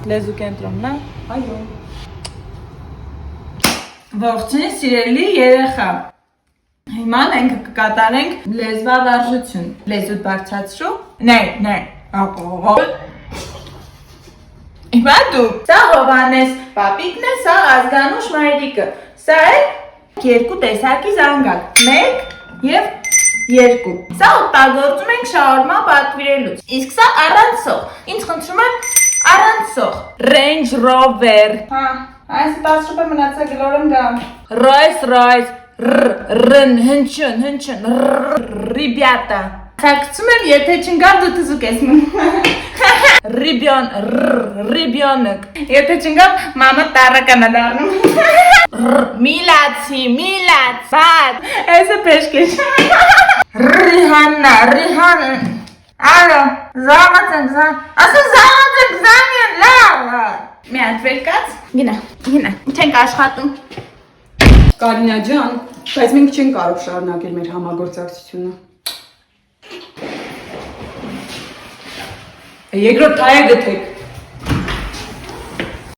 լեզու կենտրոնն է։ Այո։ Ողջույն սիրելի երեխա։ Հիմա մենք կկատարենք լեզվավարժություն։ Լեզուդ բարձրացրու։ Նայ։ Հիմա դու։ Սա Հովանես պապիկն է, սա Ազգանուշ մայրիկը։ Սա է երկու տեսակի զանգակ։ 1 եւ 2։ Սա օգտագործում ենք շաուրմա պատվիրելուց։ Իսկ սա առանց սող։ Ինձ խնդրում եմ առանց սող։ Range Rover։ Հա, այս 10 րոպե մնացա գլորեմ գամ։ Rolls-Royce, հնչյուն, Rебята։ Ցակցում եմ, եթե չընկավ դու թզուկ ես մնում։ Ребенок։ Եթե չընկավ, մամա տարական է դառնում։ Միլացի, բաց։ Այսը պեշկեշ։ Ռիհաննա։ Ալո, զանգացեք, զանգեն, լավ։ Մի հատ վեր կաց։ Գնա, չենք աշխատում։ Կարինա ջան, բայց մենք չենք կարող շարունակել մեր համագործակցությունը։ Երկրորդ հայը գտեք։